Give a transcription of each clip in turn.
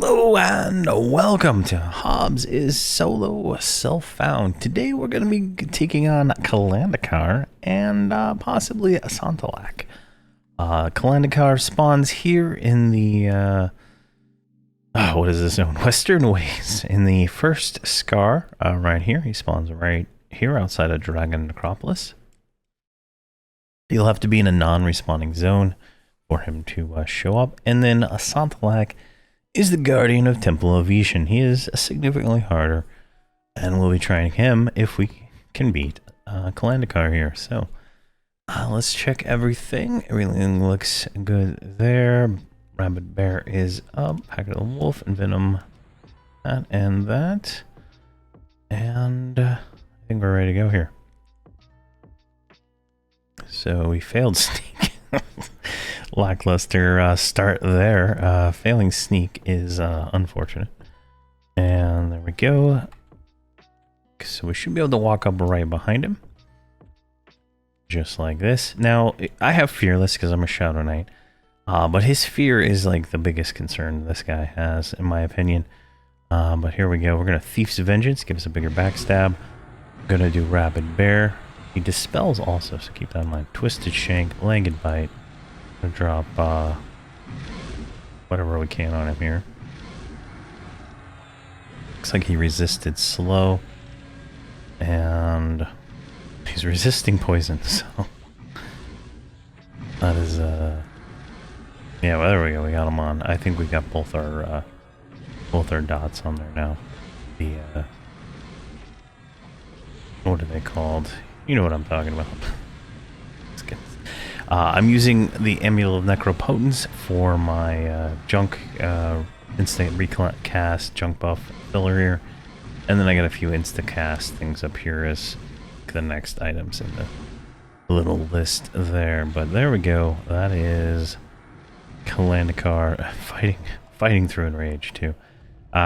Hello and welcome to Hobz is Solo Self-Found. Today we're going to be taking on Klandicar and possibly a Santelac. Klandicar spawns here in the, what is this zone? Western Ways, in the first scar right here. He spawns right here outside of Dragon Necropolis. You'll have to be in a non-respawning zone for him to show up. And then a Santelac is the guardian of Temple of Ishan. He is significantly harder, and we'll be trying him if we can beat Klandicar here. So let's check everything. Everything looks good there. Rabbit Bear is up. Packet of the Wolf and Venom, that and that. And I think we're ready to go here. So we failed sneak. Lackluster start there. Failing sneak is unfortunate. And there we go. So we should be able to walk up right behind him. Just like this. Now, I have Fearless because I'm a Shadow Knight. But his fear is like the biggest concern this guy has, in my opinion. But here we go. We're going to Thief's Vengeance. Give us a bigger backstab. Going to do Rapid Bear. He dispels also, so keep that in mind. Twisted Shank. Langed Bite. Gonna drop whatever we can on him here. Looks like he resisted slow, and he's resisting poison, so that is yeah, well, there we go, we got him on. I think we got both our dots on there now. The what are they called? You know what I'm talking about. I'm using the Amulet of Necropotence for my junk instant recast junk buff filler here. And then I got a few insta-cast things up here as the next items in the little list there. But there we go. That is Klandicar fighting through Enrage too.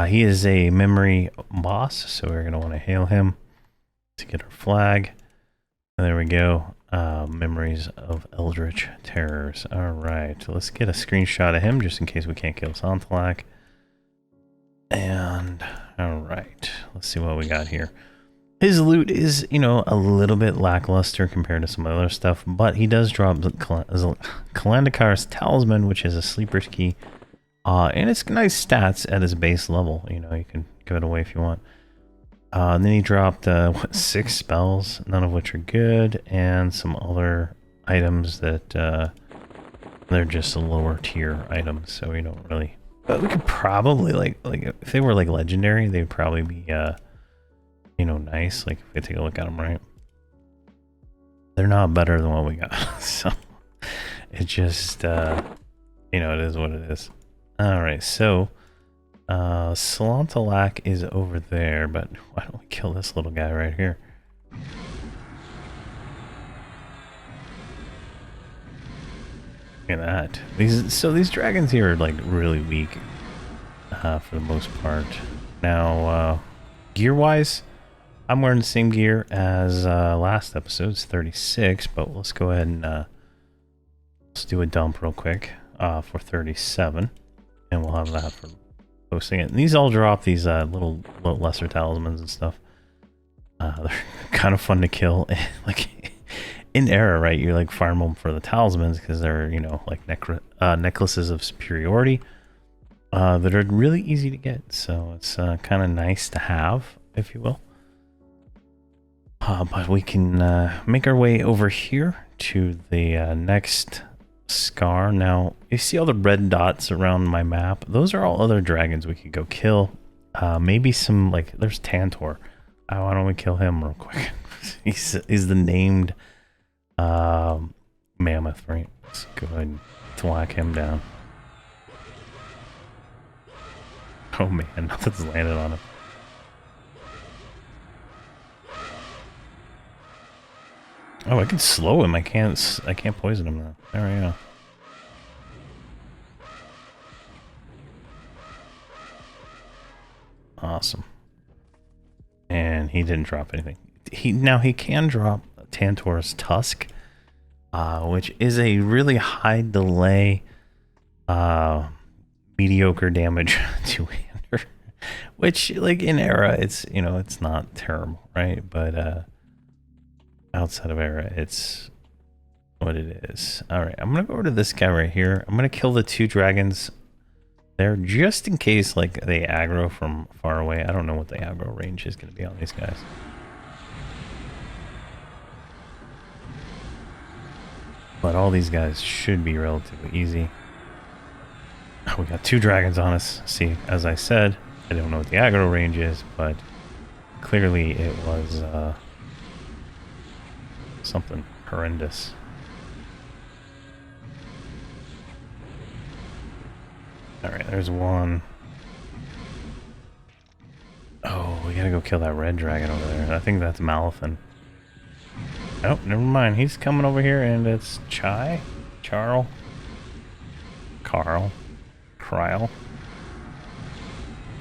He is a memory boss, so we're going to want to hail him to get our flag. There we go. Memories of Eldritch Terrors. Alright, let's get a screenshot of him just in case we can't kill Santelac. And, alright, let's see what we got here. His loot is, you know, a little bit lackluster compared to some other stuff, but he does drop Klandicar's Talisman, which is a sleeper's key. And it's nice stats at his base level. You know, you can give it away if you want. And then he dropped, 6 spells, none of which are good, and some other items that, they're just lower tier items, so we don't really... But we could probably, like if they were, like, legendary, they'd probably be, you know, nice, like, if we take a look at them, right? They're not better than what we got, so... It just, you know, it is what it is. Alright, so... Santelac is over there, but why don't we kill this little guy right here? Look at that. These dragons here are like really weak for the most part. Now, gear-wise, I'm wearing the same gear as last episode's 36, but let's go ahead and let's do a dump real quick for 37, and we'll have that for posting it. And these all drop these little lesser talismans and stuff. They're kind of fun to kill. Like in Era, right? You like farm them for the talismans because they're, you know, like necklaces of superiority that are really easy to get. So it's kind of nice to have, if you will. But we can make our way over here to the next scar. Now you see all the red dots around my map, those are all other dragons we could go kill. Maybe some, like, there's Tantor. Why don't we kill him real quick? he's the named mammoth, right? Let's go ahead and thwack him down. Oh man, nothing's landed on him. Oh, I can slow him. I can't poison him though. There we go. Awesome. And he didn't drop anything. Now he can drop Tantor's Tusk, which is a really high delay mediocre damage two-hander, which like in era it's, you know, it's not terrible, right? But outside of era it's what it is. All right, I'm gonna go over to this guy right here. I'm gonna kill the 2 dragons there just in case like they aggro from far away. I don't know what the aggro range is gonna be on these guys. But all these guys should be relatively easy. Oh, we got 2 dragons on us. See, as I said, I don't know what the aggro range is, but clearly it was something horrendous. Alright, there's one. Oh, we gotta go kill that red dragon over there. I think that's Malefin. Oh, never mind. He's coming over here, and it's Carl.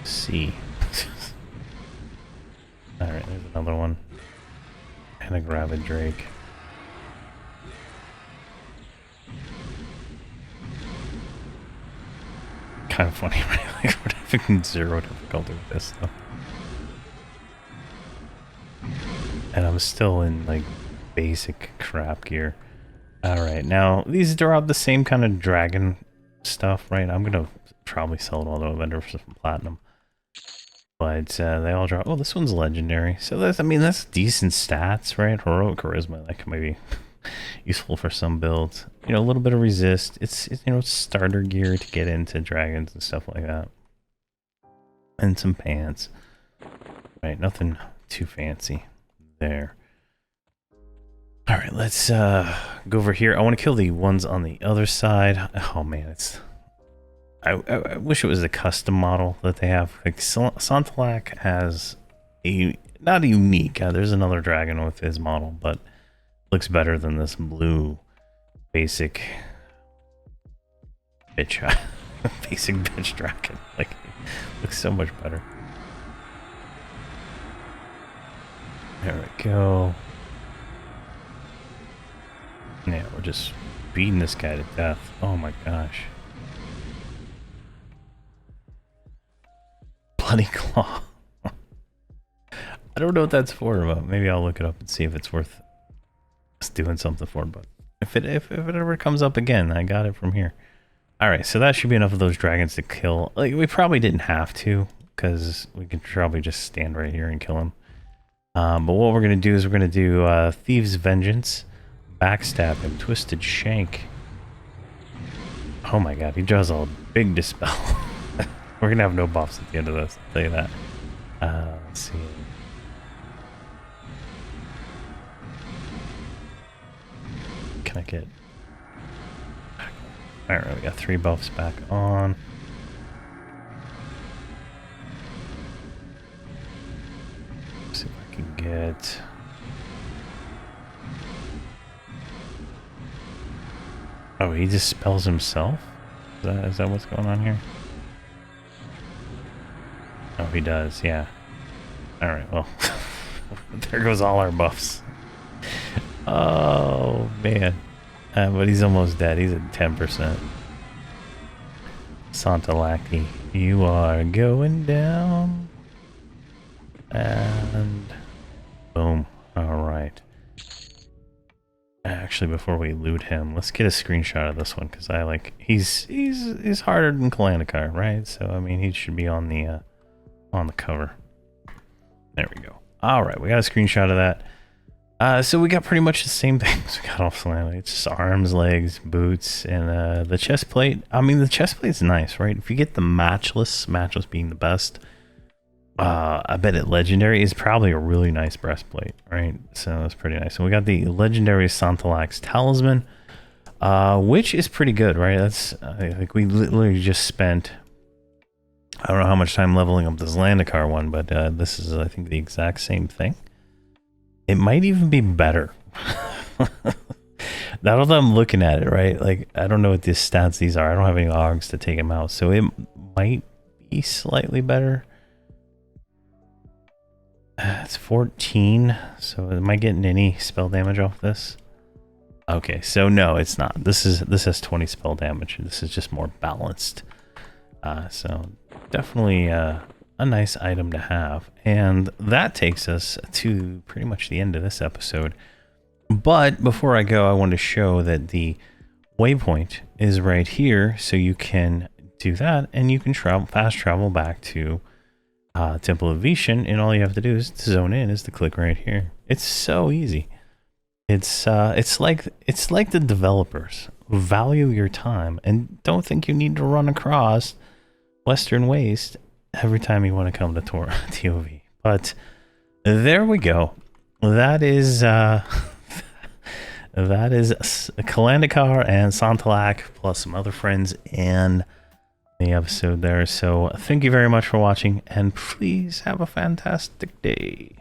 C. Alright, there's another one. And a Gravid Drake. Kind of funny, right? Like, we're having 0 difficulty with this, though. And I'm still in, like, basic crap gear. Alright, now, these drop the same kind of dragon stuff, right? I'm gonna probably sell it all to a vendor for some platinum. But they all drop... Oh, this one's legendary. So that's, I mean, that's decent stats, right? Heroic Charisma, that can be useful for some builds. You know, a little bit of resist. It's you know, starter gear to get into dragons and stuff like that. And some pants. Right, nothing too fancy there. Alright, let's go over here. I want to kill the ones on the other side. Oh man, it's... I wish it was a custom model that they have. Like Santelac has a... Not a unique. There's another dragon with his model, but looks better than this blue basic bitch basic bitch dragon. Like, looks so much better. There we go. Yeah, we're just beating this guy to death. Oh my gosh. Bloody claw. I don't know what that's for, but maybe I'll look it up and see if it's worth doing something for. But if it ever comes up again, I got it from here. All right, so that should be enough of those dragons to kill. Like, we probably didn't have to, because we could probably just stand right here and kill him. But what we're gonna do is we're gonna do Thieves' Vengeance, Backstab him, Twisted Shank. Oh my god, he draws a big dispel. We're gonna have no buffs at the end of this, I'll tell you that. Let's see. Can I get... Alright, we got 3 buffs back on. Let's see if I can get... Oh, he just spells himself? Is that what's going on here? Oh, he does, yeah. Alright, well. There goes all our buffs. Oh, man. But he's almost dead. He's at 10%. Santelac, you are going down. And... boom. Alright. Actually, before we loot him, let's get a screenshot of this one, because I like... He's harder than Klandicar, right? So, I mean, he should be on the cover. There we go. Alright, we got a screenshot of that. So we got pretty much the same things. We got all slanted. It's just arms, legs, boots, and the chest plate. I mean, the chest plate's nice, right? If you get the matchless being the best, I bet it legendary is probably a really nice breastplate, right? So that's pretty nice. And we got the legendary Santelac's talisman, which is pretty good, right? That's like we literally just spent... I don't know how much time leveling up this Klandicar one, but this is, I think, the exact same thing. It might even be better. Now that I'm looking at it, right? Like, I don't know what these stats these are. I don't have any logs to take them out, so it might be slightly better. It's 14, so am I getting any spell damage off this? Okay, so no, it's not. This has 20 spell damage. This is just more balanced. So definitely a nice item to have. And that takes us to pretty much the end of this episode. But before I go, I want to show that the waypoint is right here, so you can do that, and you can fast travel back to Temple of Vishan, and all you have to do is to zone in is to click right here. It's so easy. It's like the developers value your time and don't think you need to run across Western Waste every time you want to come to TOV. But there we go. That is that is Klandicar and Santelac plus some other friends in the episode there. So thank you very much for watching, and please have a fantastic day.